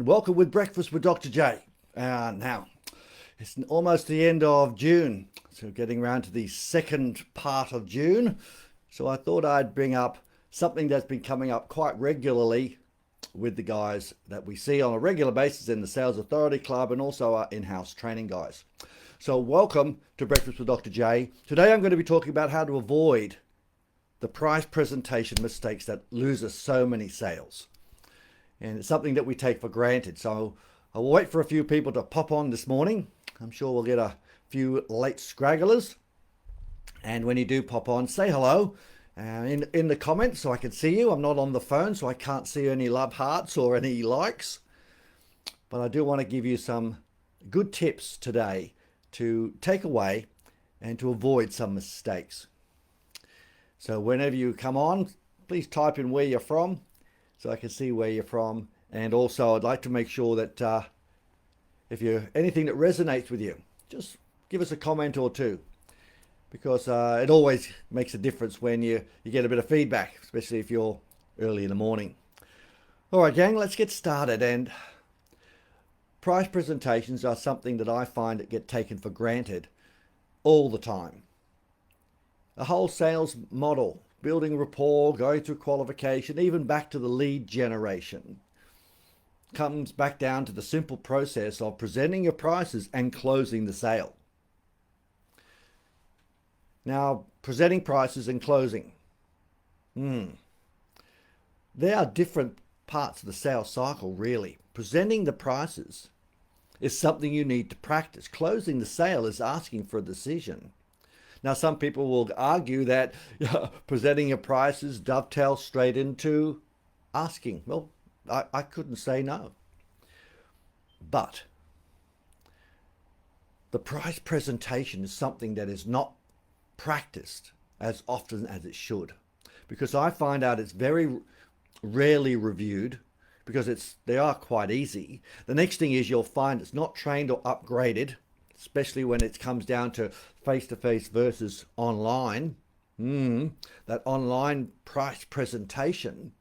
and welcome with Breakfast with Dr. J. Now, it's almost the end of June, so getting around to the second part of June. So I thought I'd bring up something that's been coming up quite regularly with the guys that we see on a regular basis in the Sales Authority Club and also our in-house training guys. So welcome to Breakfast with Dr. J. Today I'm going to be talking about how to avoid the price presentation mistakes that lose us so many sales. And it's something that we take for granted. So I'll wait for a few people to pop on this morning. I'm sure we'll get a few late scragglers. And when you do pop on, say hello in the comments so I can see you. I'm not on the phone, so I can't see any love hearts or any likes. But I do want to give you some good tips today to take away and to avoid some mistakes. So whenever you come on, please type in where you're from so I can see where you're from. And also I'd like to make sure that if you anything that resonates with you, just give us a comment or two, because it always makes a difference when you get a bit of feedback, especially if you're early in the morning. All right, gang, let's get started. And price presentations are something that I find that get taken for granted all the time. A whole sales model, building rapport, going through qualification, even back to the lead generation, comes back down to the simple process of presenting your prices and closing the sale. Now, presenting prices and closing. There are different parts of the sales cycle, really. Presenting the prices is something you need to practice. Closing the sale is asking for a decision. Now, some people will argue that presenting your prices dovetails straight into asking. Well, I couldn't say no. But the price presentation is something that is not practiced as often as it should, because I find out it's very rarely reviewed because they are quite easy. The next thing is you'll find it's not trained or upgraded, especially when it comes down to face-to-face versus online. That online price presentation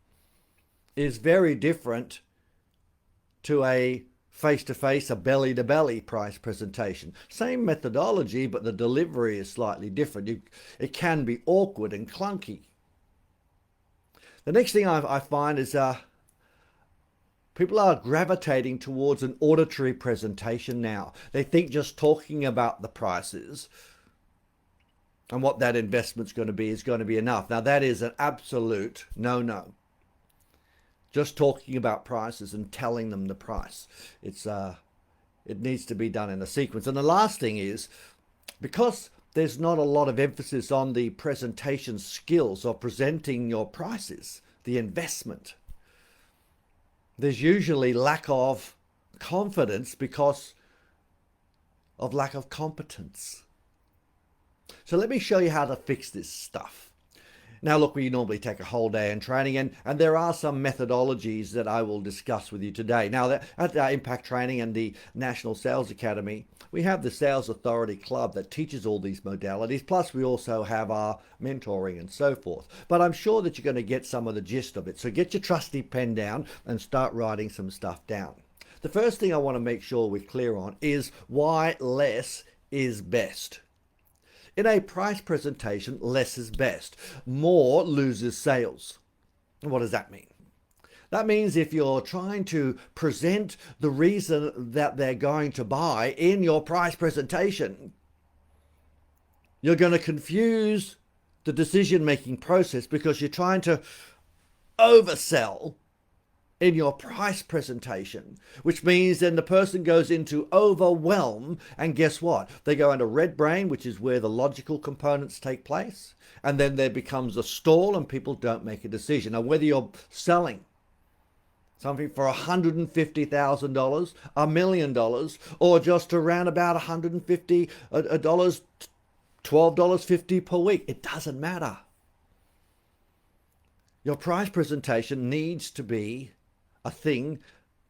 is very different to a face-to-face, a belly-to-belly price presentation. Same methodology, but the delivery is slightly different. It can be awkward and clunky. The next thing I find is people are gravitating towards an auditory presentation now. They think just talking about the prices and what that investment's going to be is going to be enough. Now, that is an absolute no-no. Just talking about prices and telling them the price. It needs to be done in a sequence. And the last thing is, because there's not a lot of emphasis on the presentation skills of presenting your prices, the investment, there's usually lack of confidence because of lack of competence. So let me show you how to fix this stuff. Now, look, we normally take a whole day in training, and there are some methodologies that I will discuss with you today. Now, at our Impact Training and the National Sales Academy, we have the Sales Authority Club that teaches all these modalities, plus we also have our mentoring and so forth. But I'm sure that you're going to get some of the gist of it. So get your trusty pen down and start writing some stuff down. The first thing I want to make sure we're clear on is why less is best. In a price presentation, less is best. More loses sales. What does that mean? That means if you're trying to present the reason that they're going to buy in your price presentation, you're going to confuse the decision-making process because you're trying to oversell in your price presentation, which means then the person goes into overwhelm, and guess what? They go into red brain, which is where the logical components take place, and then there becomes a stall and people don't make a decision. Now, whether you're selling something for $150,000, $1 million, or just around about $150, $12.50 per week, it doesn't matter. Your price presentation needs to be a thing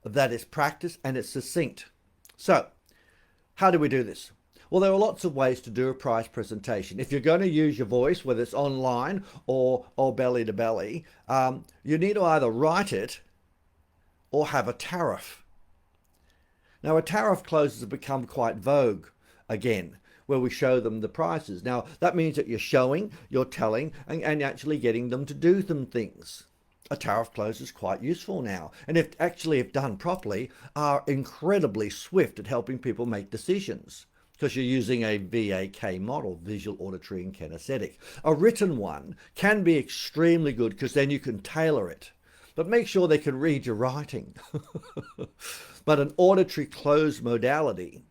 that is practiced and it's succinct. So, how do we do this? Well, there are lots of ways to do a price presentation. If you're going to use your voice, whether it's online or belly to belly, you need to either write it or have a tariff. Now, a tariff close has become quite vogue again, where we show them the prices. Now, that means that you're showing, you're telling, and actually getting them to do some things. A tariff close is quite useful now, and if done properly, are incredibly swift at helping people make decisions, because you're using a VAK model, visual, auditory, and kinesthetic. A written one can be extremely good because then you can tailor it, but make sure they can read your writing. But an auditory close modality,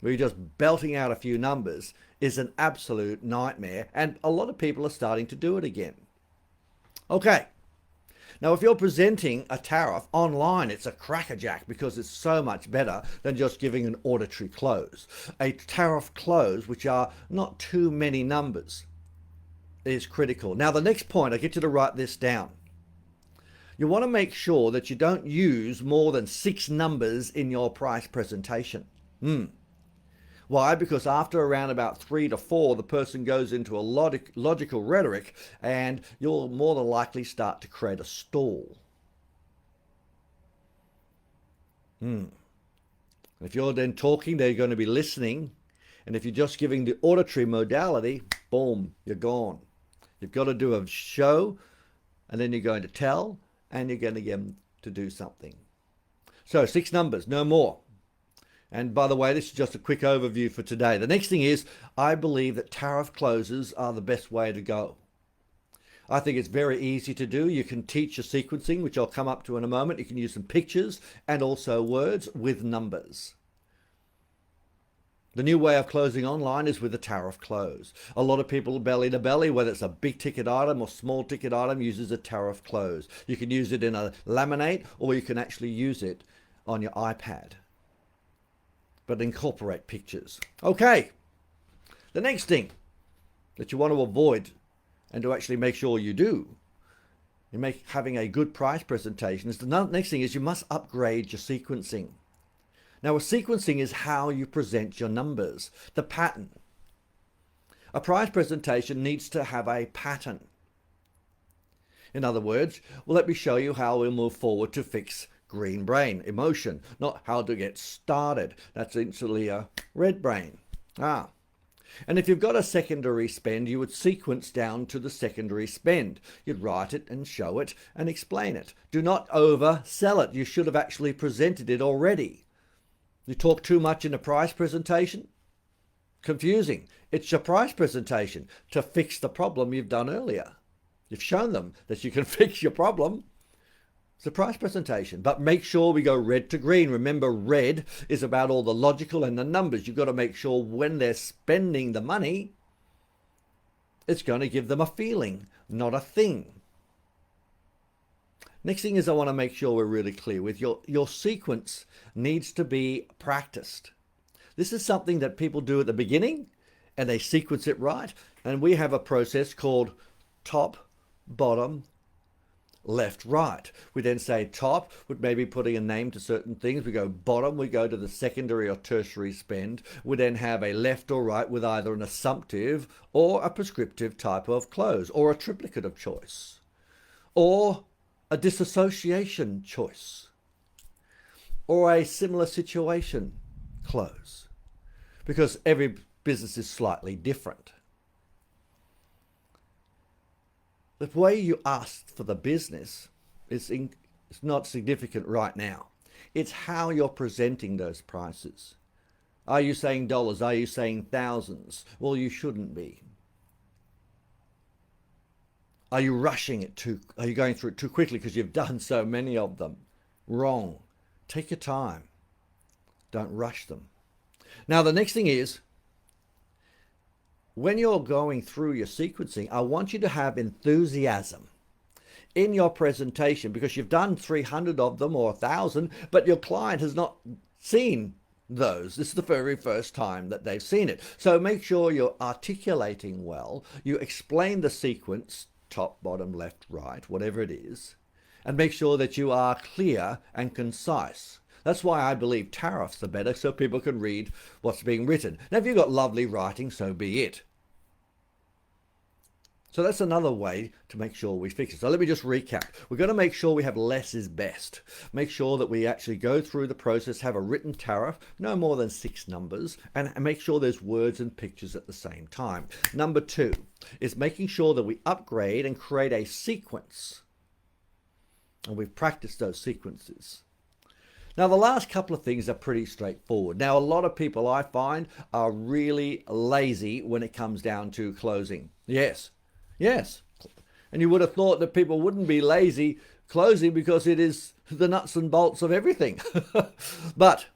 where you're just belting out a few numbers, is an absolute nightmare, and a lot of people are starting to do it again. Okay. Now, if you're presenting a tariff online, it's a crackerjack because it's so much better than just giving an auditory close. A tariff close, which are not too many numbers, is critical. Now, the next point, I get you to write this down. You want to make sure that you don't use more than 6 numbers in your price presentation. Why? Because after around about 3 to 4, the person goes into a logical rhetoric, and you'll more than likely start to create a stall. If you're then talking, they're going to be listening. And if you're just giving the auditory modality, boom, you're gone. You've got to do a show, and then you're going to tell, and you're going to get them to do something. So 6 numbers, no more. And by the way, this is just a quick overview for today. The next thing is, I believe that tariff closes are the best way to go. I think it's very easy to do. You can teach your sequencing, which I'll come up to in a moment. You can use some pictures and also words with numbers. The new way of closing online is with a tariff close. A lot of people belly to belly, whether it's a big ticket item or small ticket item, uses a tariff close. You can use it in a laminate, or you can actually use it on your iPad. But incorporate pictures. Okay, the next thing that you want to avoid, and to actually make sure you do, in having a good price presentation, is the next thing is you must upgrade your sequencing. Now, a sequencing is how you present your numbers, the pattern. A price presentation needs to have a pattern. In other words, well, let me show you how we'll move forward to fix green brain, emotion, not how to get started. That's instantly a red brain. And if you've got a secondary spend, you would sequence down to the secondary spend. You'd write it and show it and explain it. Do not oversell it. You should have actually presented it already. You talk too much in a price presentation? Confusing. It's your price presentation to fix the problem you've done earlier. You've shown them that you can fix your problem. It's a price presentation, but make sure we go red to green. Remember, red is about all the logical and the numbers. You've got to make sure when they're spending the money, it's going to give them a feeling, not a thing. Next thing is I want to make sure we're really clear with your sequence needs to be practiced. This is something that people do at the beginning and they sequence it right. And we have a process called top, bottom, left, right. We then say top, with maybe putting a name to certain things. We go bottom, we go to the secondary or tertiary spend. We then have a left or right with either an assumptive or a prescriptive type of close, or a triplicate of choice, or a disassociation choice, or a similar situation close, because every business is slightly different. The way you ask for the business is not significant right now. It's how you're presenting those prices. Are you saying dollars? Are you saying thousands? Well, you shouldn't be. Are you rushing it are you going through it too quickly because you've done so many of them? Wrong. Take your time. Don't rush them. Now, the next thing is, when you're going through your sequencing, I want you to have enthusiasm in your presentation, because you've done 300 of them or 1,000, but your client has not seen those. This is the very first time that they've seen it. So make sure you're articulating well. You explain the sequence, top, bottom, left, right, whatever it is, and make sure that you are clear and concise. That's why I believe tariffs are better, so people can read what's being written. Now, if you've got lovely writing, so be it. So that's another way to make sure we fix it. So let me just recap. We're going to make sure we have less is best. Make sure that we actually go through the process, have a written tariff, no more than 6 numbers, and make sure there's words and pictures at the same time. Number 2 is making sure that we upgrade and create a sequence. And we've practiced those sequences. Now, the last couple of things are pretty straightforward. Now, a lot of people I find are really lazy when it comes down to closing. Yes. And you would have thought that people wouldn't be lazy closing because it is the nuts and bolts of everything. But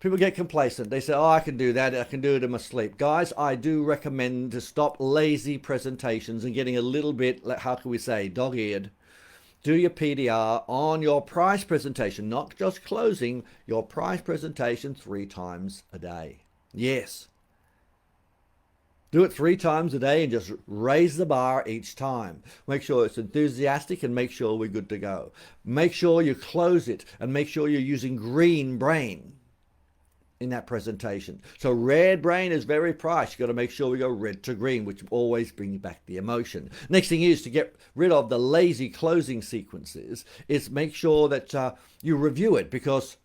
people get complacent. They say, oh, I can do that. I can do it in my sleep. Guys, I do recommend to stop lazy presentations and getting a little bit, how can we say, dog-eared. Do your PDR on your price presentation, not just closing, your price presentation 3 times a day. Yes. Do it 3 times a day and just raise the bar each time. Make sure it's enthusiastic and make sure we're good to go. Make sure you close it and make sure you're using green brain in that presentation. So red brain is very priced. You've got to make sure we go red to green, which always brings back the emotion. Next thing is to get rid of the lazy closing sequences is make sure that you review it, because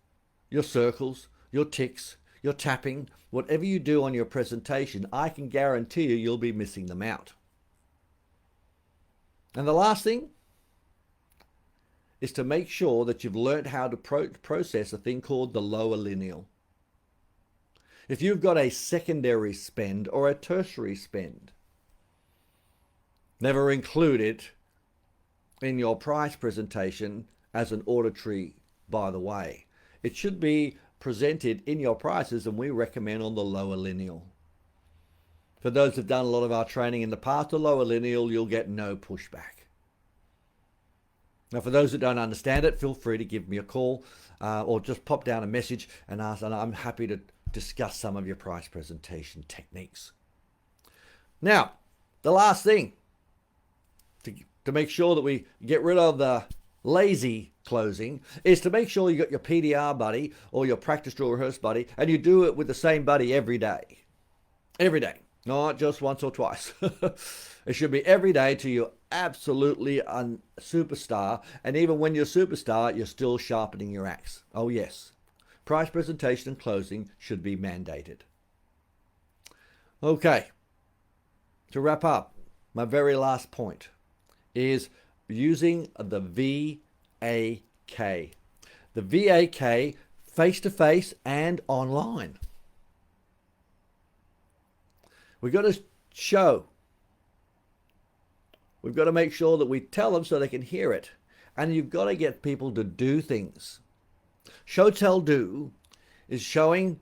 your circles, your ticks, your tapping, whatever you do on your presentation, I can guarantee you'll be missing them out. And the last thing is to make sure that you've learned how to process a thing called the lower lineal. If you've got a secondary spend or a tertiary spend, never include it in your price presentation as an auditory, by the way. It should be presented in your prices, and we recommend on the lower lineal. For those who've done a lot of our training in the past, the lower lineal, you'll get no pushback. Now, for those that don't understand it, feel free to give me a call or just pop down a message and ask, and I'm happy to discuss some of your price presentation techniques. Now, the last thing to make sure that we get rid of the lazy closing is to make sure you got your PDR buddy or your practice drill rehearse buddy, and you do it with the same buddy every day. Every day, not just once or twice. It should be every day till you're absolutely a superstar, and even when you're a superstar, you're still sharpening your axe. Oh yes, price presentation and closing should be mandated. Okay, to wrap up, my very last point is using the VAK. The VAK, face-to-face and online. We've got to show. We've got to make sure that we tell them so they can hear it. And you've got to get people to do things. Show, tell, do is showing,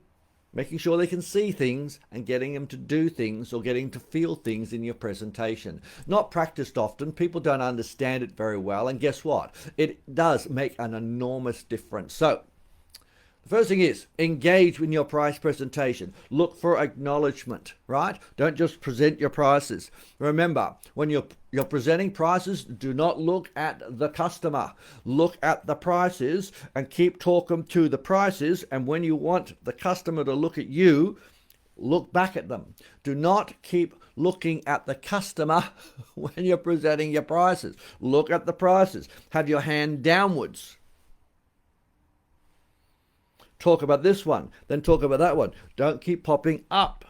making sure they can see things and getting them to do things or getting to feel things in your presentation. Not practiced often. People don't understand it very well. And guess what? It does make an enormous difference. So the first thing is engage in your price presentation. Look for acknowledgement, right? Don't just present your prices. Remember, when you're presenting prices, do not look at the customer. Look at the prices and keep talking to the prices. And when you want the customer to look at you, look back at them. Do not keep looking at the customer when you're presenting your prices. Look at the prices. Have your hand downwards. Talk about this one, then talk about that one. Don't keep popping up.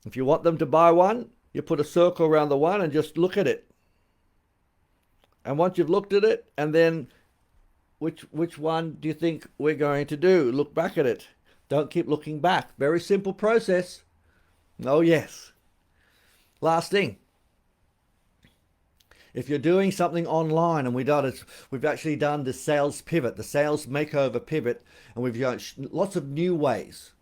If you want them to buy one, you put a circle around the one and just look at it. And once you've looked at it, and then which one do you think we're going to do? Look back at it. Don't keep looking back. Very simple process. Oh yes. Last thing. If you're doing something online, and we've actually done the sales pivot, the sales makeover pivot, and we've got lots of new ways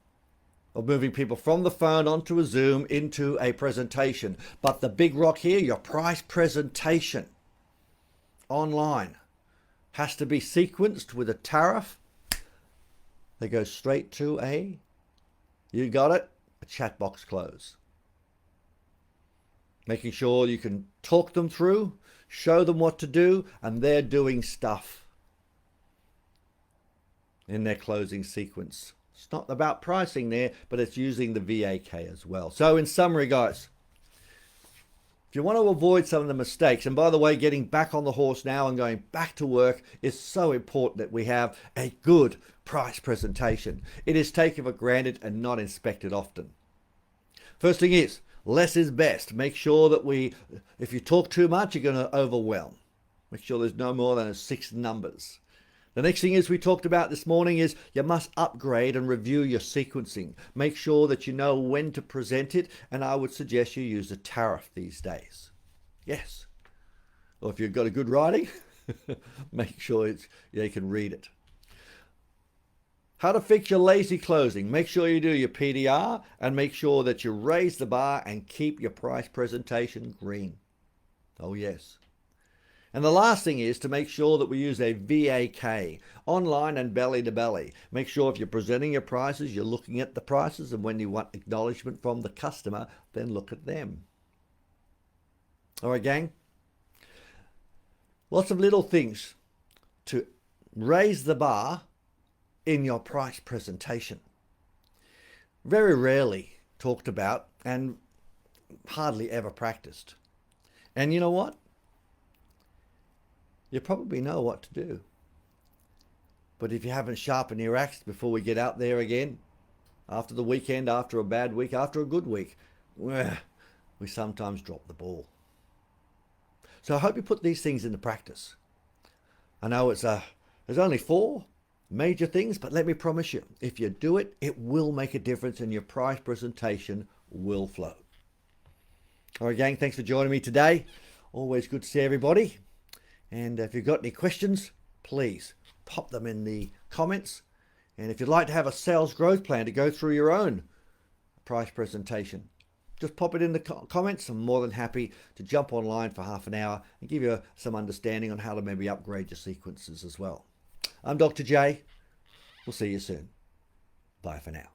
of moving people from the phone onto a Zoom into a presentation. But the big rock here, your price presentation online has to be sequenced with a tariff that goes straight to you got it, a chat box close. Making sure you can talk them through, show them what to do, and they're doing stuff in their closing sequence. It's not about pricing there, but it's using the VAK as well. So in summary, guys, If you want to avoid some of the mistakes, and by the way, getting back on the horse now and going back to work is so important that we have a good price presentation. It is taken for granted and not inspected often. First thing is, less is best. Make sure that if you talk too much, you're going to overwhelm. Make sure there's no more than 6 numbers. The next thing is we talked about this morning is you must upgrade and review your sequencing. Make sure that you know when to present it, and I would suggest you use a tariff these days. Yes. Or if you've got a good writing, make sure you can read it. How to fix your lazy closing. Make sure you do your PDR and make sure that you raise the bar and keep your price presentation green. Oh yes. And the last thing is to make sure that we use a VAK, online and belly to belly. Make sure if you're presenting your prices, you're looking at the prices, and when you want acknowledgement from the customer, then look at them. All right, gang? Lots of little things to raise the bar in your price presentation. Very rarely talked about and hardly ever practiced. And you know what? You probably know what to do. But if you haven't sharpened your axe before we get out there again, after the weekend, after a bad week, after a good week, we sometimes drop the ball. So I hope you put these things into practice. I know there's only 4 major things, but let me promise you, if you do it, it will make a difference and your price presentation will flow. All right, gang, thanks for joining me today. Always good to see everybody. And if you've got any questions, please pop them in the comments. And if you'd like to have a sales growth plan to go through your own price presentation, just pop it in the comments. I'm more than happy to jump online for half an hour and give you some understanding on how to maybe upgrade your sequences as well. I'm Dr. J. We'll see you soon. Bye for now.